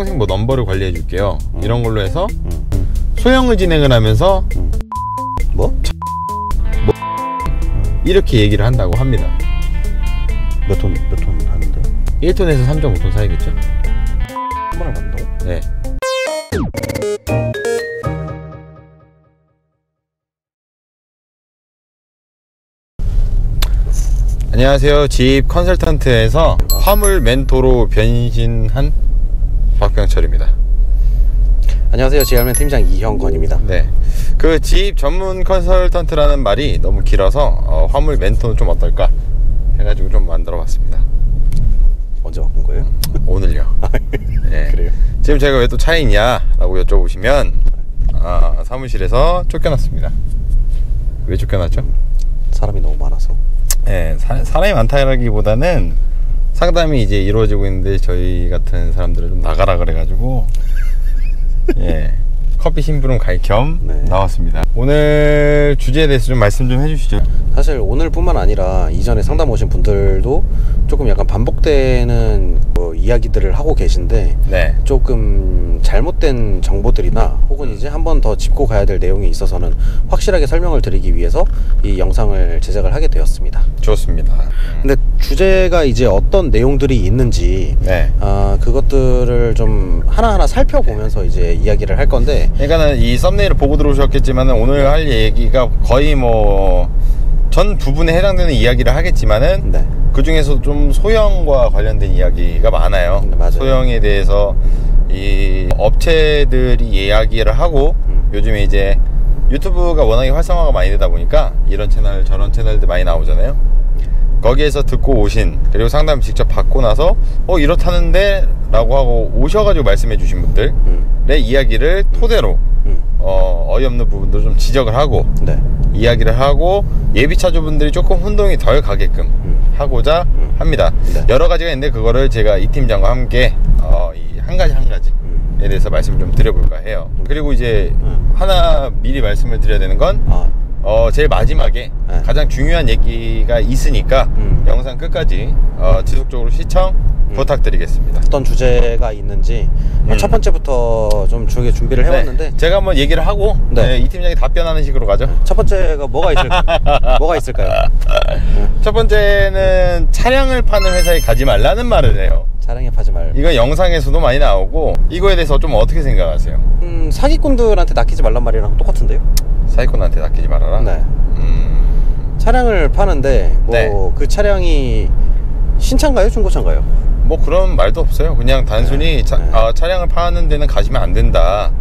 평생 뭐 넘버를 관리해 줄게요. 이런 걸로 해서 소형을 진행을 하면서 뭐? 이렇게 얘기를 한다고 합니다. 몇 톤 하는데? 1톤에서 3.5톤 사이겠죠? 한 번을 받는다고? 네. 안녕하세요. 지입 컨설턴트에서 화물 멘토로 변신한 박병철입니다. 안녕하세요. JR맨 팀장 이형건입니다. 네. 그 지입 전문 컨설턴트라는 말이 너무 길어서 화물 멘토는 좀 어떨까 해가지고 좀 만들어 봤습니다. 언제 바꾼 거예요? 오늘요. 네. 그래요? 지금 제가 왜 또 차에 있냐 라고 여쭤보시면 사무실에서 쫓겨났습니다. 왜 쫓겨났죠? 사람이 너무 많아서. 네, 사람이 많다기보다는 상담이 이제 이루어지고 있는데 저희 같은 사람들은 좀 나가라 그래가지고 예, 커피 심부름 갈 겸 나왔습니다. 오늘 주제에 대해서 좀 말씀 좀 해주시죠. 사실 오늘뿐만 아니라 이전에 상담 오신 분들도 조금 약간 반복되는 이야기들을 하고 계신데 네. 조금 잘못된 정보들이나 혹은 이제 한 번 더 짚고 가야 될 내용이 있어서는 확실하게 설명을 드리기 위해서 이 영상을 제작을 하게 되었습니다. 좋습니다. 근데 주제가 이제 어떤 내용들이 있는지 네. 그것들을 좀 하나하나 살펴보면서 이제 이야기를 할 건데, 그러니까는 이 썸네일을 보고 들어오셨겠지만 오늘 할 얘기가 거의 뭐 전 부분에 해당되는 이야기를 하겠지만은 네. 그 중에서 좀 소형과 관련된 이야기가 많아요. 네, 맞아요. 소형에 대해서 이 업체들이 이야기를 하고 요즘에 이제 유튜브가 워낙에 활성화가 많이 되다 보니까 이런 채널 저런 채널들 많이 나오잖아요. 거기에서 듣고 오신, 그리고 상담 직접 받고 나서 이렇다는데 라고 하고 오셔가지고 말씀해 주신 분들의 이야기를 토대로 어이없는 부분도 좀 지적을 하고 네. 이야기를 하고 예비차주분들이 조금 혼동이 덜 가게끔 하고자 합니다. 네. 여러 가지가 있는데 그거를 제가 이 팀장과 함께 이 한 가지에 대해서 말씀을 좀 드려볼까 해요. 그리고 이제 하나 미리 말씀을 드려야 되는 건 제일 마지막에 가장 중요한 얘기가 있으니까 영상 끝까지 지속적으로 시청 부탁드리겠습니다. 어떤 주제가 있는지 첫 번째부터 좀 준비를 해왔는데, 네. 제가 한번 얘기를 하고 이 팀장이 답변하는 식으로 가죠. 첫 번째가 뭐가 있을까요? 첫 번째는 차량을 파는 회사에 가지 말라는 말을 해요. 차량에 파지 말. 이거 영상에서도 많이 나오고 이거에 대해서 좀 어떻게 생각하세요? 사기꾼들한테 낚이지 말란 말이랑 똑같은데요? 사기꾼한테 낚이지 말아라? 네. 차량을 파는데 그 차량이 신차인가요? 중고차인가요? 뭐 그런 말도 없어요. 그냥 단순히 차량을 파는 데는 가시면 안 된다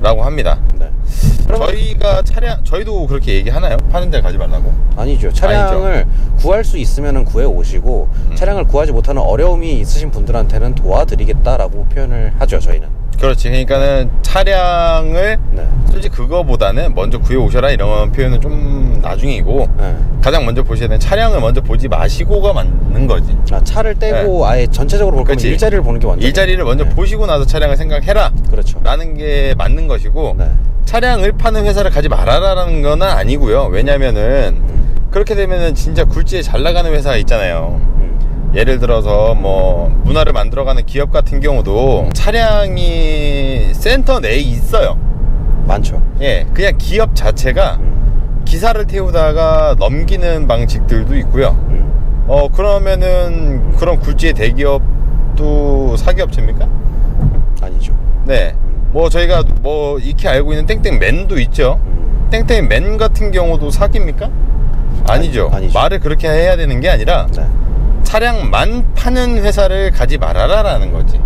라고 합니다. 네. 저희도 그렇게 얘기하나요? 파는 데 가지 말라고? 아니죠. 차량을 구할 수 있으면 구해 오시고 차량을 구하지 못하는 어려움이 있으신 분들한테는 도와드리겠다라고 표현을 하죠, 저희는. 그렇지. 그러니까는 차량을 솔직히 그거보다는 먼저 구해 오셔라 이런 표현은 좀 나중이고 가장 먼저 보셔야 되는 차량을 먼저 보지 마시고가 맞는 거지. 차를 떼고 아예 전체적으로 볼 거면 일자리를 보는 게 완전. 일자리를 먼저 보시고 나서 차량을 생각해라. 그렇죠. 라는 게 맞는 것이고 차량을 파는 회사를 가지 말아라라는 건 아니고요. 왜냐면은 그렇게 되면은 진짜 굴지에 잘 나가는 회사가 있잖아요. 예를 들어서 뭐 문화를 만들어가는 기업 같은 경우도 차량이 센터 내에 있어요. 많죠. 예, 그냥 기업 자체가 기사를 태우다가 넘기는 방식들도 있고요. 그러면은 그런 굴지의 대기업도 사기업체입니까? 아니죠. 네. 뭐 저희가 뭐 익히 알고 있는 땡땡맨도 있죠. 땡땡맨 같은 경우도 사기입니까? 아니죠. 아니죠. 말을 그렇게 해야 되는 게 아니라 차량만 파는 회사를 가지 말아라 라는 거지.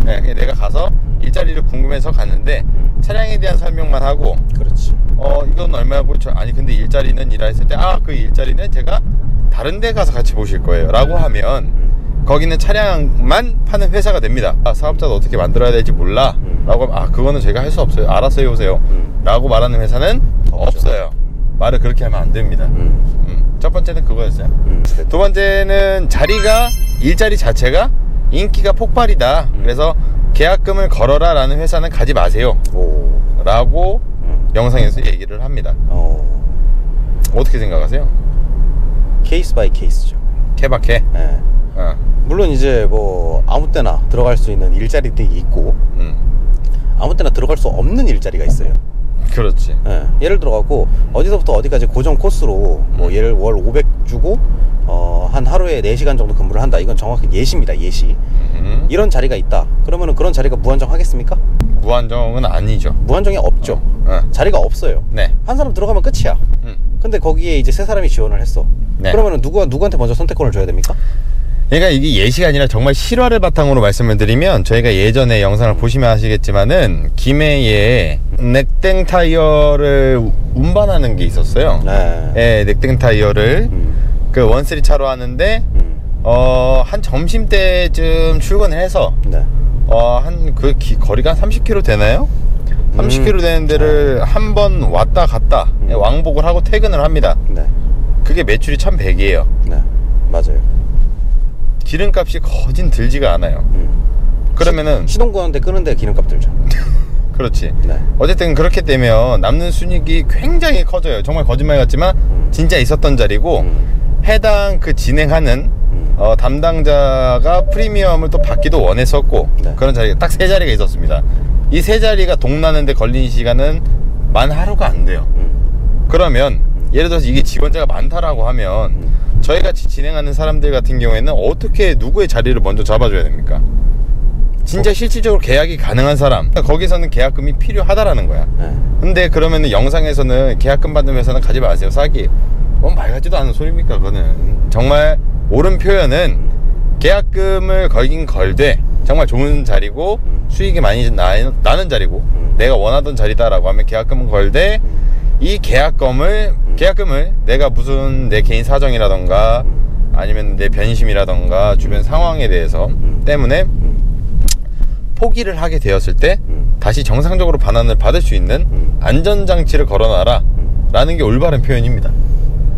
네, 내가 가서 일자리를 궁금해서 갔는데 차량에 대한 설명만 하고 그렇지. 이건 얼마고 아니 근데 일자리는 이라 했을 때 그 일자리는 제가 다른 데 가서 같이 보실 거예요 라고 하면 거기는 차량만 파는 회사가 됩니다. 사업자도 어떻게 만들어야 될지 몰라 라고 하면 그거는 제가 할 수 없어요. 알아서 해오세요 라고 말하는 회사는 없어요. 말을 그렇게 하면 안 됩니다. 첫 번째는 그거였어요. 두 번째는 일자리 자체가 인기가 폭발이다. 그래서 계약금을 걸어라 라는 회사는 가지 마세요 라고 영상에서 얘기를 합니다. 어떻게 생각하세요? 케이스 바이 케이스죠. 케바케? 네. 물론 이제 뭐 아무 때나 들어갈 수 있는 일자리들이 있고 아무 때나 들어갈 수 없는 일자리가 있어요. 그렇지. 예, 예를 들어가고 어디서부터 어디까지 고정 코스로 뭐 예를 월 500 주고 한 하루에 4시간 정도 근무를 한다. 이건 정확히 예시입니다. 예시. 이런 자리가 있다. 그러면은 그런 자리가 무한정 하겠습니까? 무한정은 아니죠. 무한정이 없죠. 자리가 없어요. 네. 한 사람 들어가면 끝이야. 근데 거기에 이제 세 사람이 지원을 했어. 네. 그러면은 누구한테 먼저 선택권을 줘야 됩니까? 그러니까 이게 예시가 아니라 정말 실화를 바탕으로 말씀을 드리면 저희가 예전에 영상을 보시면 아시겠지만은 김해에 넥땡 타이어를 운반하는 게 있었어요. 네. 예, 넥땡 타이어를 그 원쓰리 차로 하는데 한 점심때쯤 출근을 해서 네. 한 그 거리가 한 30km 되나요? 30km 되는 데를 한 번 왔다 갔다 왕복을 하고 퇴근을 합니다. 네. 그게 매출이 1,100이에요. 네. 맞아요. 기름값이 거진 들지가 않아요. 그러면은 시동거는데 끄는데 기름값 들죠. 그렇지. 네. 어쨌든 그렇게 되면 남는 순이익이 굉장히 커져요. 정말 거짓말 같지만 진짜 있었던 자리고 해당 그 진행하는 담당자가 프리미엄을 또 받기도 원했었고 네. 그런 자리가 딱 3자리가 있었습니다. 이 3자리가 동나는데 걸린 시간은 만 하루가 안 돼요. 그러면 예를 들어서 이게 지원자가 많다라고 하면 저희 같이 진행하는 사람들 같은 경우에는 어떻게 누구의 자리를 먼저 잡아줘야 됩니까? 진짜 실질적으로 계약이 가능한 사람, 거기서는 계약금이 필요하다라는 거야. 근데 그러면은 영상에서는 계약금 받는 회사는 가지 마세요, 사기. 말 같지도 않은 소리입니까? 그거는 정말 옳은 표현은 계약금을 걸긴 걸되 정말 좋은 자리고 수익이 많이 나는 자리고 내가 원하던 자리다라고 하면 계약금은 걸되 이 계약금을 내가 무슨 내 개인 사정이라던가 아니면 내 변심이라던가 주변 상황에 대해서 때문에 포기를 하게 되었을 때 다시 정상적으로 반환을 받을 수 있는 안전장치를 걸어놔라 라는 게 올바른 표현입니다.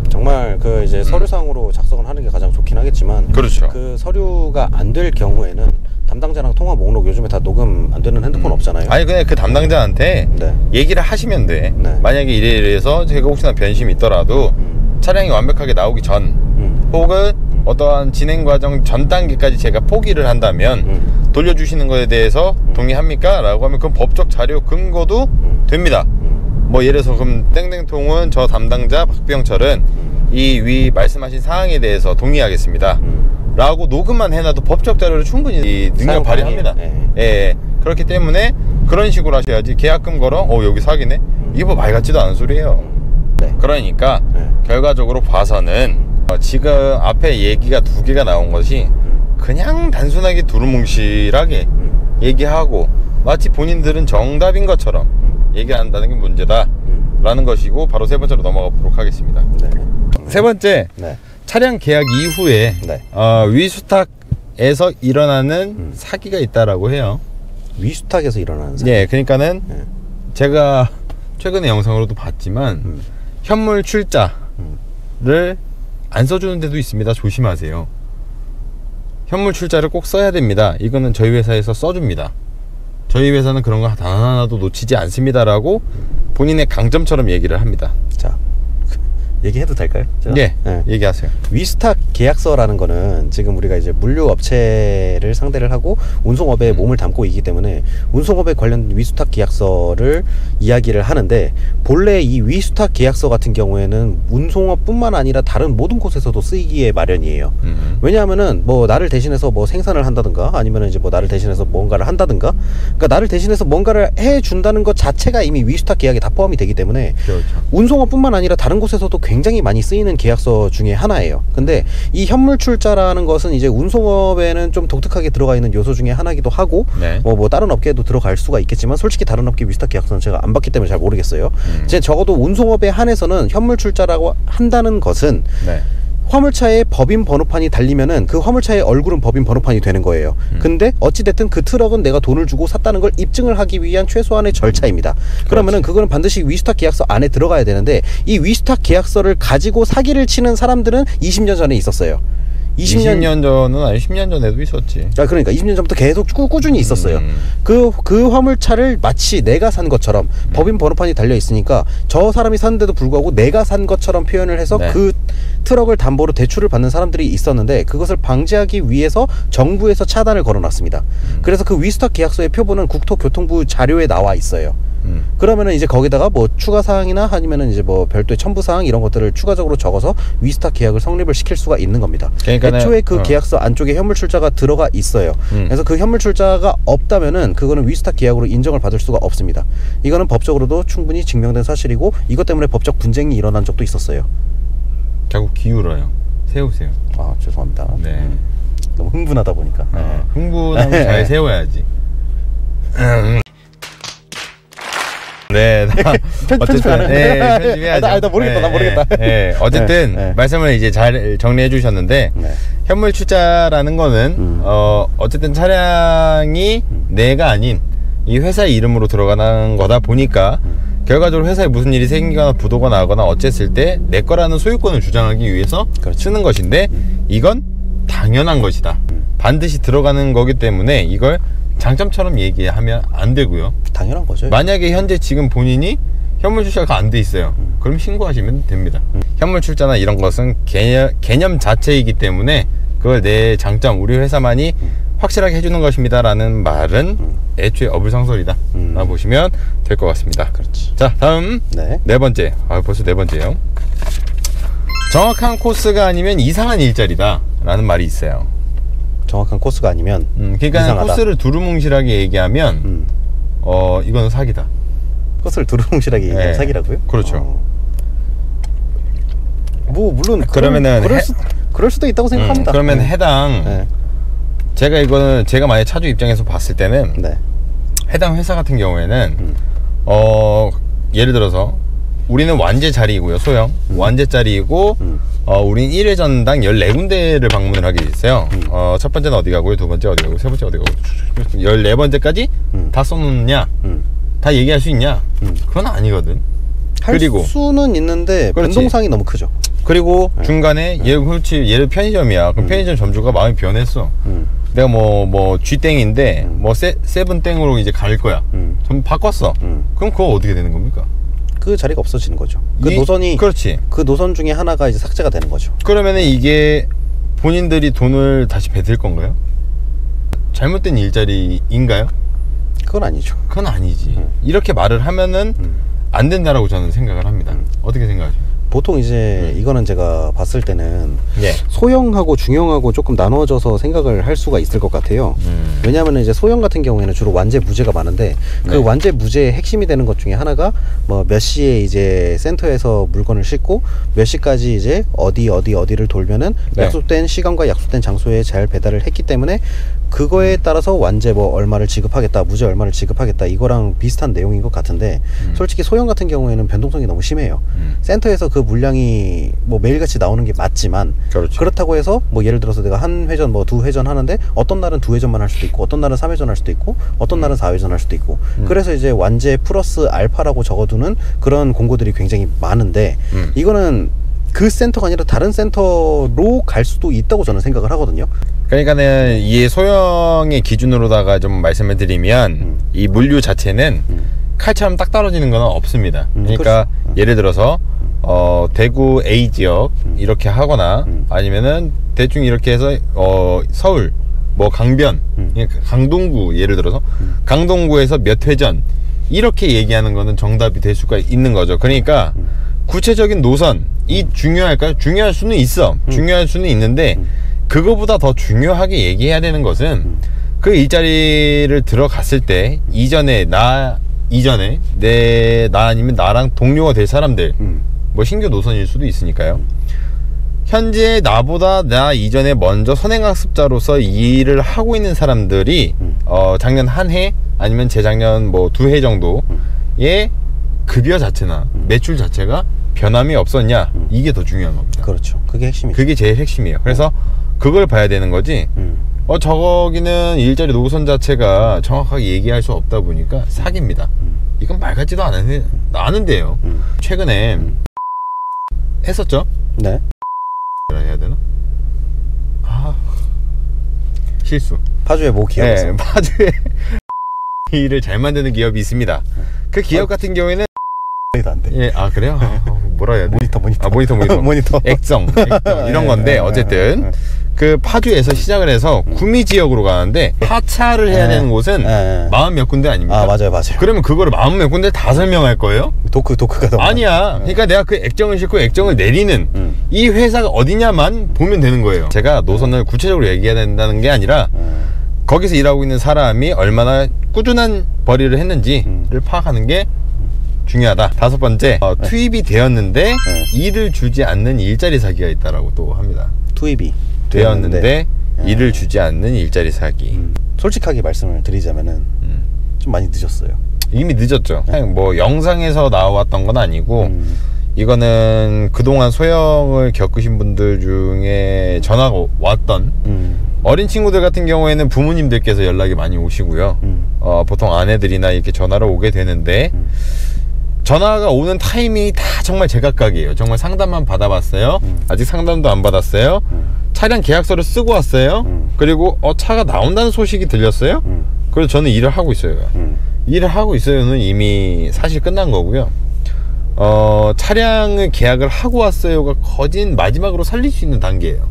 정말 그 이제 서류상으로 작성을 하는 게 가장 좋긴 하겠지만 그렇죠. 그 서류가 안 될 경우에는 담당자랑 통화 목록 요즘에 다 녹음 안 되는 핸드폰 없잖아요. 아니 그냥 그 담당자한테 네. 얘기를 하시면 돼. 네. 만약에 이래서 제가 혹시나 변심이 있더라도 차량이 완벽하게 나오기 전 혹은 어떠한 진행 과정 전 단계까지 제가 포기를 한다면 돌려주시는 거에 대해서 동의합니까? 라고 하면 그건 법적 자료 근거도 됩니다. 뭐 예를 들어서 그럼 땡땡통은 저 담당자 박병철은 이 위 말씀하신 사항에 대해서 동의하겠습니다. 라고 녹음만 해놔도 법적 자료를 충분히 이 능력 발휘합니다. 예. 그렇기 때문에 그런 식으로 하셔야지. 계약금 걸어? 여기 사기네? 이게 뭐 말 같지도 않은 소리예요. 네. 그러니까 결과적으로 봐서는 지금 앞에 얘기가 2개가 나온 것이 그냥 단순하게 두루뭉실하게 얘기하고 마치 본인들은 정답인 것처럼 얘기한다는 게 문제다 라는 것이고 바로 3번째로 넘어가 보도록 하겠습니다. 네. 3번째, 네. 차량 계약 이후에 네. 위수탁에서 일어나는 사기가 있다라고 해요. 위수탁에서 일어나는 사기. 예, 그러니까는 제가 최근에 영상으로도 봤지만 현물 출자를 안 써주는 데도 있습니다. 조심하세요. 현물 출자를 꼭 써야 됩니다. 이거는 저희 회사에서 써줍니다. 저희 회사는 그런 거 단 하나도 놓치지 않습니다라고 본인의 강점처럼 얘기를 합니다. 자, 얘기해도 될까요? 예, 얘기하세요. 위스탁 계약서라는 거는 지금 우리가 이제 물류업체를 상대를 하고 운송업에 몸을 담고 있기 때문에 운송업에 관련 위수탁 계약서를 이야기를 하는데 본래 이 위수탁 계약서 같은 경우에는 운송업뿐만 아니라 다른 모든 곳에서도 쓰이기에 마련이에요. 왜냐하면은 뭐 나를 대신해서 뭐 생산을 한다든가 아니면 이제 뭐 나를 대신해서 뭔가를 한다든가 그러니까 나를 대신해서 뭔가를 해준다는 것 자체가 이미 위수탁 계약에 다 포함이 되기 때문에 그렇죠. 운송업뿐만 아니라 다른 곳에서도 굉장히 많이 쓰이는 계약서 중에 하나예요. 근데 이 현물 출자라는 것은 이제 운송업에는 좀 독특하게 들어가 있는 요소 중에 하나이기도 하고 뭐 다른 업계에도 들어갈 수가 있겠지만 솔직히 다른 업계 위스탁 계약서는 제가 안 봤기 때문에 잘 모르겠어요. 이제 적어도 운송업에 한해서는 현물 출자라고 한다는 것은 화물차에 법인 번호판이 달리면은 그 화물차의 얼굴은 법인 번호판이 되는 거예요. 근데 어찌됐든 그 트럭은 내가 돈을 주고 샀다는 걸 입증을 하기 위한 최소한의 절차입니다. 그러면은 그거는 반드시 위스탁 계약서 안에 들어가야 되는데 이 위스탁 계약서를 가지고 사기를 치는 사람들은 20년 전에 있었어요. 20년 전은 아니 10년 전에도 있었지. 그러니까 20년 전부터 계속 꾸준히 있었어요. 그 화물차를 마치 내가 산 것처럼 법인 번호판이 달려 있으니까 저 사람이 샀는데도 불구하고 내가 산 것처럼 표현을 해서 그 트럭을 담보로 대출을 받는 사람들이 있었는데 그것을 방지하기 위해서 정부에서 차단을 걸어놨습니다. 그래서 그 위스탁 계약서의 표본은 국토교통부 자료에 나와 있어요. 그러면은 이제 거기다가 뭐 추가 사항이나 아니면은 이제 뭐 별도의 첨부 사항 이런 것들을 추가적으로 적어서 위스탁 계약을 성립을 시킬 수가 있는 겁니다. 그러니까는, 애초에 그 계약서 안쪽에 현물 출자가 들어가 있어요. 그래서 그 현물 출자가 없다면은 그거는 위스탁 계약으로 인정을 받을 수가 없습니다. 이거는 법적으로도 충분히 증명된 사실이고 이것 때문에 법적 분쟁이 일어난 적도 있었어요. 자꾸 기울어요. 세우세요. 아 죄송합니다. 네. 너무 흥분하다 보니까. 흥분하면 잘 세워야지. 네, 편집하는. 네, 편집해야죠. 나 모르겠다, 나 모르겠다. 네, 어쨌든 말씀을 이제 잘 정리해 주셨는데 현물 출자라는 거는 어쨌든 차량이 내가 아닌 이 회사 이름으로 들어가는 거다 보니까 결과적으로 회사에 무슨 일이 생기거나 부도가 나거나 어쨌을 때 내 거라는 소유권을 주장하기 위해서 쓰는 것인데 이건 당연한 것이다. 반드시 들어가는 거기 때문에 이걸 장점처럼 얘기하면 안 되고요. 당연한 거죠. 만약에 현재 지금 본인이 현물 출자가 안 돼 있어요. 그럼 신고하시면 됩니다. 현물 출자나 이런 것은 개념 자체이기 때문에 그걸 내 장점, 우리 회사만이 확실하게 해주는 것입니다 라는 말은 애초에 어불성설이다 라고 보시면 될 것 같습니다. 그렇지. 자, 다음 네 번째. 벌써 네 번째요. 정확한 코스가 아니면 이상한 일자리다 라는 말이 있어요. 정확한 코스가 아니면 그러니까 이상하다. 코스를 두루뭉실하게 얘기하면 이거는 사기다. 코스를 두루뭉실하게 얘기하면 사기라고요? 그렇죠. 뭐 물론 그러면은 그럴 수도 있다고 생각합니다. 그러면 해당 제가 이거는 제가 만약 차주 입장에서 봤을 때는 해당 회사 같은 경우에는 예를 들어서 우리는 완제 자리이고요. 소형 완제 자리이고 우린 1회전당 14군데를 방문을 하게 있어요. 첫 번째는 어디 가고요, 두 번째 어디 가고, 세 번째 어디 가고, 14번째까지 다 써놓느냐, 다 얘기할 수 있냐? 그건 아니거든. 그리고 수는 있는데 변동상이 너무 크죠. 그리고 중간에 예를 편의점이야. 그럼 편의점 점주가 마음이 변했어. 내가 뭐 G땡인데 뭐 세븐땡으로 이제 갈 거야. 좀 바꿨어. 그럼 그거 어떻게 되는 겁니까? 그 자리가 없어지는 거죠. 그 노선이 그렇지. 그 노선 중에 하나가 이제 삭제가 되는 거죠. 그러면은 이게 본인들이 돈을 다시 배들 건가요? 잘못된 일자리인가요? 그건 아니죠. 그건 아니지. 이렇게 말을 하면은 안 된다라고 저는 생각을 합니다. 어떻게 생각하세요? 보통 이제 이거는 제가 봤을 때는 소형하고 중형하고 조금 나눠져서 생각을 할 수가 있을 것 같아요. 왜냐하면 이제 소형 같은 경우에는 주로 완제 무제가 많은데 그 완제 무제의 핵심이 되는 것 중에 하나가 뭐 몇 시에 이제 센터에서 물건을 싣고 몇 시까지 이제 어디를 돌면은 약속된 시간과 약속된 장소에 잘 배달을 했기 때문에 그거에 따라서 완제 뭐 얼마를 지급하겠다, 무제 얼마를 지급하겠다, 이거랑 비슷한 내용인 것 같은데 솔직히 소형 같은 경우에는 변동성이 너무 심해요. 센터에서 그 물량이 뭐 매일같이 나오는 게 맞지만 그렇다고 해서 뭐 예를 들어서 내가 한 회전 뭐 두 회전 하는데 어떤 날은 두 회전만 할 수도 있고 어떤 날은 3회전 할 수도 있고 어떤 날은 4회전 할 수도 있고 그래서 이제 완제 플러스 알파라고 적어두는 그런 공고들이 굉장히 많은데 이거는 그 센터가 아니라 다른 센터로 갈 수도 있다고 저는 생각을 하거든요. 그러니까는 이 소형의 기준으로다가 좀 말씀을 드리면 이 물류 자체는 칼처럼 딱 떨어지는 건 없습니다. 그러니까 예를 들어서 대구 A 지역 이렇게 하거나 아니면은 대충 이렇게 해서 서울 뭐 강변 강동구 예를 들어서 강동구에서 몇 회전 이렇게 얘기하는 거는 정답이 될 수가 있는 거죠. 그러니까 구체적인 노선이 중요할까요? 중요할 수는 있어. 중요할 수는 있는데 그거보다 더 중요하게 얘기해야 되는 것은 그 일자리를 들어갔을 때 이전에 나 아니면 나랑 동료가 될 사람들 뭐 신규 노선일 수도 있으니까요. 현재 나보다 나 이전에 먼저 선행학습자로서 이 일을 하고 있는 사람들이 작년 한 해 아니면 재작년 뭐 2해 정도의 급여 자체나 매출 자체가 변함이 없었냐, 이게 더 중요한 겁니다. 그렇죠. 그게 핵심이죠. 그게 제일 핵심이에요. 그래서 그걸 봐야 되는 거지. 저거기는 일자리 노선 자체가 정확하게 얘기할 수 없다 보니까 사기입니다. 이건 말 같지도 않은데요. 최근에 했었죠? 네. 해야 되나? 실수. 파주에 모 기업에서. 네, 파주에 일을 잘 만드는 기업이 있습니다. 그 기업 같은 경우에는 안 돼. 예, 그래요? 뭐라 해야 돼? 모니터. 모니터. 액정 이런 건데 어쨌든 그 파주에서 시작을 해서 구미 지역으로 가는데 하차를 해야 되는 곳은 40몇 군데 아닙니까? 맞아요. 그러면 그거를 40몇 군데 다 설명할 거예요? 도크가 너무 아니야. 그러니까 내가 그 액정을 싣고 액정을 내리는 이 회사가 어디냐만 보면 되는 거예요. 제가 노선을 구체적으로 얘기해야 된다는 게 아니라 거기서 일하고 있는 사람이 얼마나 꾸준한 벌이를 했는지를 파악하는 게 중요하다. 5번째, 투입이 되었는데 일을 주지 않는 일자리 사기가 있다라고 또 합니다. 투입이 되었는데 일을 주지 않는 일자리 사기. 솔직하게 말씀을 드리자면은 좀 많이 늦었어요. 이미 늦었죠. 그냥 뭐 영상에서 나왔던 건 아니고 이거는 그동안 소형을 겪으신 분들 중에 전화가 왔던 어린 친구들 같은 경우에는 부모님들께서 연락이 많이 오시고요. 보통 아내들이나 이렇게 전화를 오게 되는데 전화가 오는 타이밍이 다 정말 제각각이에요. 정말 상담만 받아봤어요. 아직 상담도 안 받았어요. 차량 계약서를 쓰고 왔어요. 그리고 차가 나온다는 소식이 들렸어요. 그래서 저는 일을 하고 있어요. 일을 하고 있어요는 이미 사실 끝난 거고요. 차량을 계약을 하고 왔어요가 거진 마지막으로 살릴 수 있는 단계예요.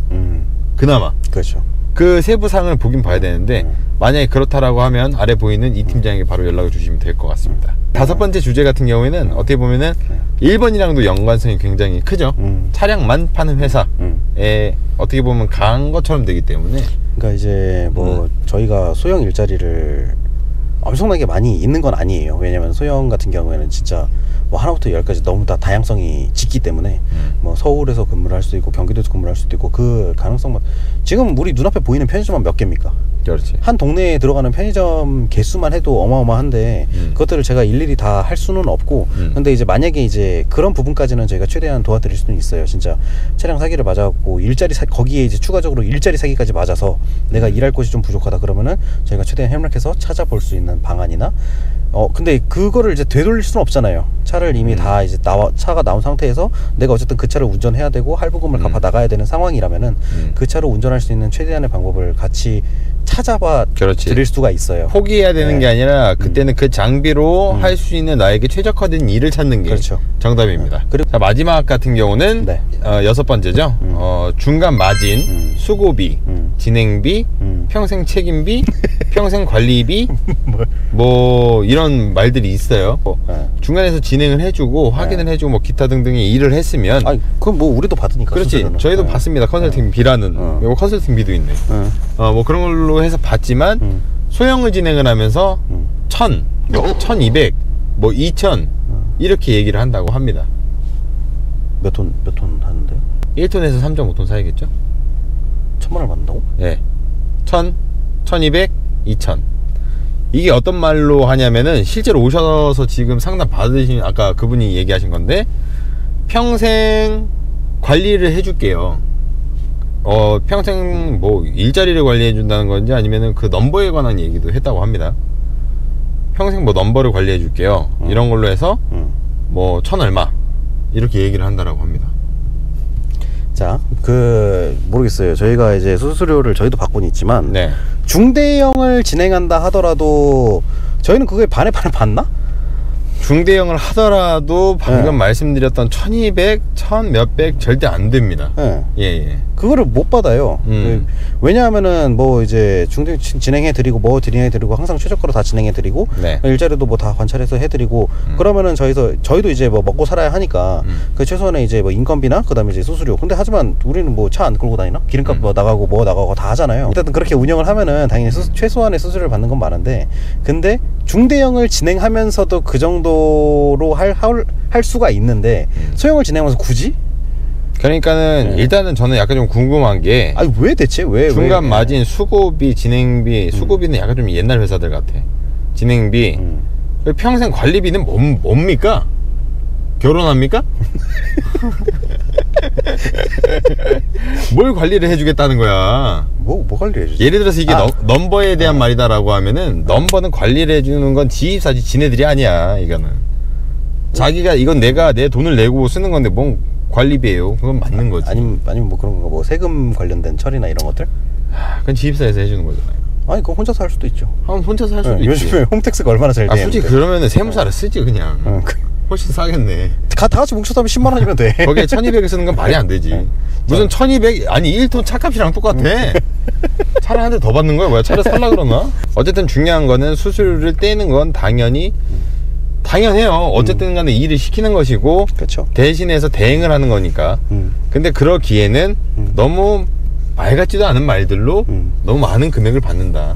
그나마. 그렇죠. 그 세부상을 보긴 봐야 되는데 만약에 그렇다라고 하면 아래 보이는 이 팀장에게 바로 연락을 주시면 될 것 같습니다. 5번째 주제 같은 경우에는 어떻게 보면은 1번이랑도 연관성이 굉장히 크죠. 차량만 파는 회사에 어떻게 보면 강한 것처럼 되기 때문에. 그러니까 이제 뭐 저희가 소형 일자리를 엄청나게 많이 있는 건 아니에요. 왜냐면 소형 같은 경우에는 진짜 뭐 하나부터 열까지 너무 다 다양성이 짙기 때문에 뭐 서울에서 근무를 할 수도 있고 경기도에서 근무를 할 수도 있고 그 가능성만 지금 우리 눈앞에 보이는 편의점은 몇 개입니까? 그렇지. 한 동네에 들어가는 편의점 개수만 해도 어마어마한데 그것들을 제가 일일이 다 할 수는 없고 근데 이제 만약에 이제 그런 부분까지는 저희가 최대한 도와드릴 수는 있어요. 진짜 차량 사기를 맞아갖고 거기에 이제 추가적으로 일자리 사기까지 맞아서 내가 일할 곳이 좀 부족하다 그러면은 저희가 최대한 협력해서 찾아볼 수 있는 방안이나 근데 그거를 이제 되돌릴 수는 없잖아요. 차를 이미 다 이제 차가 나온 상태에서 내가 어쨌든 그 차를 운전해야 되고 할부금을 갚아 나가야 되는 상황이라면은 그 차를 운전할 수 있는 최대한의 방법을 같이 찾아봐 드릴 수가 있어요. 포기해야 되는 게 아니라 그때는 그 장비로 할 수 있는 나에게 최적화된 일을 찾는 게 그렇죠. 정답입니다. 그리고 자, 마지막 같은 경우는 6번째죠. 중간 마진, 수고비, 진행비, 평생 책임비, 평생 관리비 뭐 이런 말들이 있어요. 중간에서 진행을 해주고 확인을 해주고 뭐 기타 등등의 일을 했으면 그건 뭐 우리도 받으니까. 그렇지. 수수료는. 저희도 받습니다. 컨설팅 비라는 요 컨설팅 비도 있네. 뭐 그런 걸로 해서 받지만 소형을 진행을 하면서 1000, 1200, 뭐 2000 이렇게 얘기를 한다고 합니다. 몇 톤 하는데요? 1톤에서 3.5톤 사이겠죠? 1000만 원을 받는다고? 네. 1000, 1200, 2000. 이게 어떤 말로 하냐면은 실제로 오셔서 지금 상담 받으신 아까 그분이 얘기하신 건데 평생 관리를 해줄게요. 평생 뭐 일자리를 관리해 준다는 건지 아니면은 그 넘버에 관한 얘기도 했다고 합니다. 평생 뭐 넘버를 관리해 줄게요. 이런 걸로 해서 뭐 1000 얼마 이렇게 얘기를 한다라고 합니다. 자, 모르겠어요. 저희가 이제 수수료를 저희도 받고는 있지만 네. 중대형을 진행한다 하더라도 저희는 그거에 반에 받나? 중대형을 하더라도 방금 말씀드렸던 1200, 1000 몇백 절대 안 됩니다. 예. 그거를 못 받아요. 왜냐하면은 뭐 이제 중대형 진행해드리고 뭐 진행해드리고 항상 최저가로 다 진행해드리고 일자리도 뭐 다 관찰해서 해드리고 그러면은 저희도 이제 뭐 먹고 살아야 하니까 그 최소한의 이제 뭐 인건비나 그다음에 이제 수수료. 근데 하지만 우리는 뭐 차 안 끌고 다니나? 기름값 뭐 나가고 다 하잖아요. 일단 그렇게 운영을 하면은 당연히 최소한의 수수료를 받는 건 많은데 근데 중대형을 진행하면서도 그 정도로 할 수가 있는데 소형을 진행하면서 굳이? 그러니까는 일단은 저는 약간 좀 궁금한 게 왜 대체 중간 마진, 수고비, 진행비 수고비는 약간 좀 옛날 회사들 같아. 진행비 평생 관리비는 뭡니까? 결혼합니까? 뭘 관리를 해주겠다는 거야? 뭐 관리를 해주지? 예를 들어서 이게 넘버에 대한 말이다라고 하면은 넘버는 관리를 해주는 건 지입사지 지네들이 아니야. 이거는 자기가 이건 내가 내 돈을 내고 쓰는 건데 뭔 관리비예요? 그건 맞는 거지. 아니면 뭐 그런 거 뭐 세금 관련된 처리나 이런 것들? 그건 지입사에서 해주는 거잖아요. 아니 그거 혼자서 할 수도 있죠. 혼자서 할 수도 있지. 요즘에 홈택스가 얼마나 잘 돼. 솔직히 그러면은 세무사를 쓰지 그냥. 훨씬 싸겠네. 다 같이 뭉쳐서 하면 10만 원이면 돼. 거기에 1200을 쓰는 건 말이 안 되지. 무슨 1200 아니 1톤 차값이랑 똑같아. 차를 한 대 더 받는 거야 뭐야? 차를 살라 그러나? 어쨌든 중요한 거는 수수료를 떼는 건 당연해요. 어쨌든 간에 일을 시키는 것이고 그렇죠. 대신해서 대행을 하는 거니까. 근데 그러기에는 너무 말 같지도 않은 말들로 너무 많은 금액을 받는다.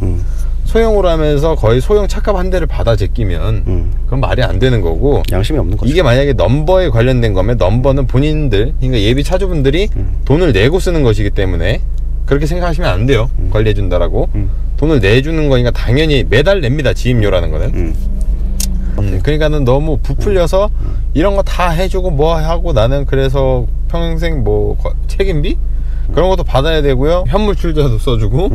소형으로 하면서 거의 소형 차값 한 대를 받아 제끼면 그건 말이 안 되는 거고, 양심이 없는 거죠. 이게 만약에 넘버에 관련된 거면 넘버는 본인들, 그러니까 예비 차주분들이 돈을 내고 쓰는 것이기 때문에 그렇게 생각하시면 안 돼요. 관리해 준다라고 돈을 내주는 거니까 당연히 매달 냅니다. 지임료라는 거는. 그러니까는 너무 부풀려서 이런 거 다 해주고 뭐 하고 나는 그래서 평생 뭐 책임비 그런 것도 받아야 되고요, 현물 출자도 써주고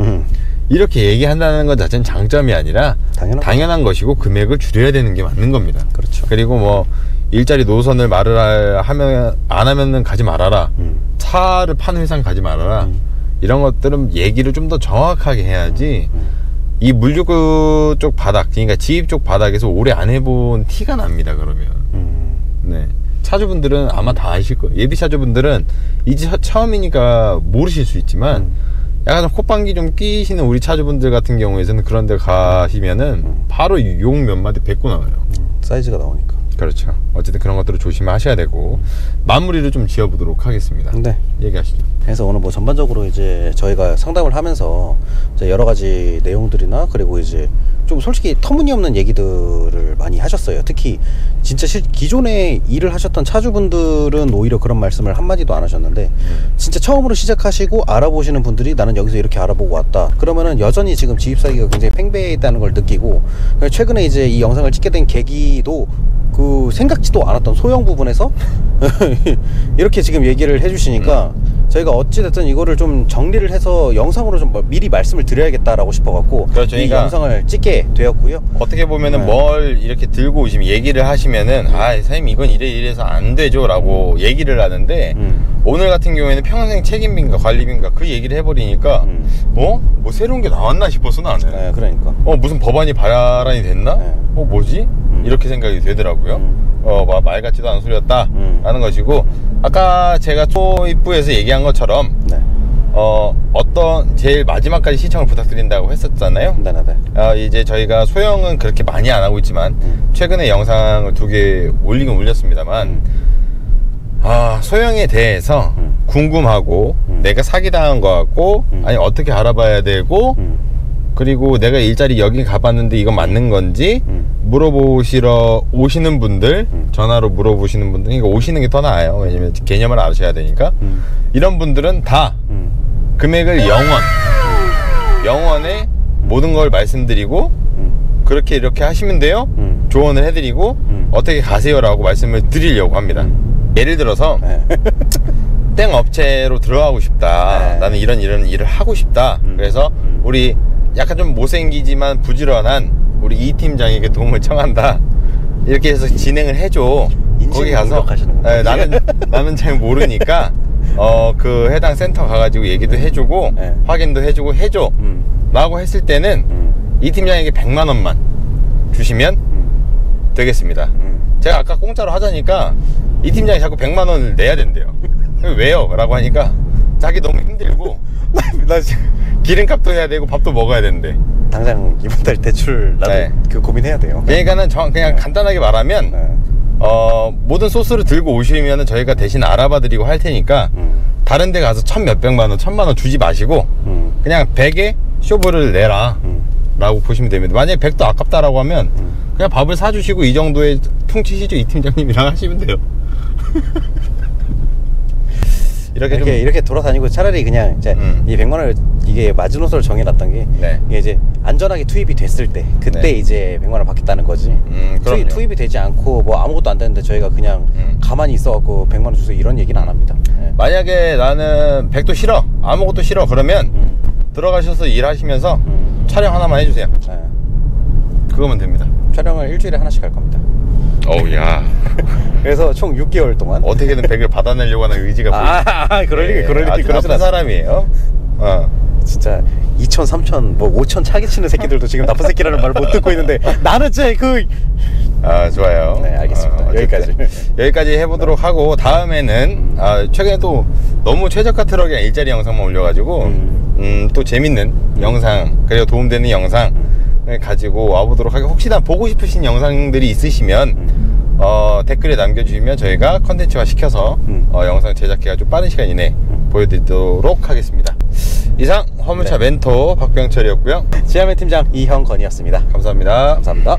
이렇게 얘기한다는 것 자체는 장점이 아니라 당연한 것이고 금액을 줄여야 되는 게 맞는 겁니다. 그렇죠. 그리고 뭐 일자리 노선을 말을 하면 안 하면은 가지 말아라, 차를 파는 회사는 가지 말아라, 이런 것들은 얘기를 좀 더 정확하게 해야지. 이 물류 쪽 바닥, 그러니까 지입 쪽 바닥에서 오래 안 해본 티가 납니다. 그러면 네, 차주분들은 아마 다 아실 거예요. 예비 차주분들은 이제 처음이니까 모르실 수 있지만 약간 좀 콧방귀 좀 끼시는 우리 차주분들 같은 경우에는 그런 데 가시면은 바로 욕 몇 마디 뱉고 나와요. 사이즈가 나오니까. 그렇죠. 어쨌든 그런 것들을 조심하셔야 되고, 마무리를 좀 지어보도록 하겠습니다. 네. 얘기하시죠. 그래서 오늘 뭐 전반적으로 이제 저희가 상담을 하면서 이제 여러 가지 내용들이나, 그리고 이제 좀 솔직히 터무니없는 얘기들을 많이 하셨어요. 특히 진짜 기존에 일을 하셨던 차주분들은 오히려 그런 말씀을 한마디도 안 하셨는데, 진짜 처음으로 시작하시고 알아보시는 분들이 나는 여기서 이렇게 알아보고 왔다 그러면은 여전히 지금 지입사기가 굉장히 팽배했다는 걸 느끼고, 최근에 이제 이 영상을 찍게 된 계기도 그 생각지도 않았던 소형 부분에서 이렇게 지금 얘기를 해주시니까 저희가 어찌됐든 이거를 좀 정리를 해서 영상으로 좀 미리 말씀을 드려야겠다라고 싶어갖고, 그렇죠. 이 그러니까 영상을 찍게 되었고요. 어떻게 보면은 뭘 이렇게 들고 오시면 얘기를 하시면은 아 사장님 이건 이래서 안 되죠 라고 얘기를 하는데, 오늘 같은 경우에는 평생 책임빈가 관리빈가 그 얘기를 해버리니까 뭐 새로운 게 나왔나 싶어서 나는. 네, 그러니까 무슨 법안이 발안이 됐나? 네. 뭐지? 이렇게 생각이 되더라고요. 말 같지도 않은 소리였다 라는 것이고, 아까 제가 초입부에서 얘기한 것처럼 네. 어떤 제일 마지막까지 시청을 부탁드린다고 했었잖아요. 네네네. 이제 저희가 소형은 그렇게 많이 안 하고 있지만 최근에 영상을 2개 올리긴 올렸습니다만, 소형에 대해서 궁금하고 내가 사기당한 것 같고 아니 어떻게 알아봐야 되고 그리고 내가 일자리 여기 가봤는데 이건 맞는 건지 물어보시러 오시는 분들, 전화로 물어보시는 분들, 그러니까 오시는 게 더 나아요. 왜냐면 개념을 아셔야 되니까. 이런 분들은 다 금액을 영원에 모든 걸 말씀드리고 그렇게 이렇게 하시면 돼요, 조언을 해드리고 어떻게 가세요 라고 말씀을 드리려고 합니다. 예를 들어서 땡 업체로 들어가고 싶다, 나는 이런 일을 하고 싶다, 그래서 우리 약간 좀 못생기지만 부지런한 우리 이 팀장에게 도움을 청한다, 이렇게 해서 진행을 해줘. 거기 가서 나는 잘 모르니까 그 해당 센터 가가지고 얘기도 해주고 확인도 해주고 해줘 라고 했을 때는 이 팀장에게 100만원만 주시면 되겠습니다. 제가 아까 공짜로 하자니까 이 팀장이 자꾸 100만원을 내야 된대요. 왜요? 라고 하니까 자기 너무 힘들고 나 기름값도 해야 되고 밥도 먹어야 되는데 당장 이번 달 대출 나도 그 고민해야 돼요. 그러니까는 그냥 간단하게 말하면 모든 소스를 들고 오시면 저희가 대신 알아봐 드리고 할 테니까 다른 데 가서 몇백만원 1000만원 주지 마시고 그냥 100에 쇼부를 내라 라고 보시면 됩니다. 만약에 100도 아깝다라고 하면 그냥 밥을 사주시고 이 정도에 퉁치시죠, 이 팀장님이랑 하시면 돼요. 이렇게 돌아다니고 차라리 그냥 이제 이 100만원을 이게 마지노선을 정해놨던 게 이게 이제 안전하게 투입이 됐을 때 그때 이제 100만원 받겠다는 거지. 투입이 되지 않고 뭐 아무것도 안 되는데 저희가 그냥 가만히 있어갖고 100만원 주세요 이런 얘기는 안 합니다. 만약에 나는 100도 싫어, 아무것도 싫어, 그러면 들어가셔서 일하시면서 촬영 하나만 해주세요. 그거면 됩니다. 촬영을 일주일에 하나씩 할 겁니다. 야. 그래서 총 6개월 동안 어떻게든 100을 받아내려고 하는 의지가 보이죠. 그럴 리가 아주 나쁜 사람이에요. 진짜 2,000, 3,000, 뭐 5,000 차게 치는 새끼들도 지금 나쁜 새끼라는 말을 못 듣고 있는데 나는 진짜 아, 좋아요. 네, 알겠습니다. 여기까지 해보도록 하고, 다음에는 최근에 또 너무 최저가 트럭이랑 일자리 영상만 올려가지고 또 재밌는 영상, 그리고 도움되는 영상 가지고 와보도록 하고, 혹시나 보고 싶으신 영상들이 있으시면 댓글에 남겨주시면 저희가 컨텐츠화 시켜서 영상 제작해가지고 빠른 시간 이내에 보여드리도록 하겠습니다. 이상 화물차 멘토 박병철이었고요. 지하맨 팀장 이형건이었습니다. 감사합니다. 감사합니다.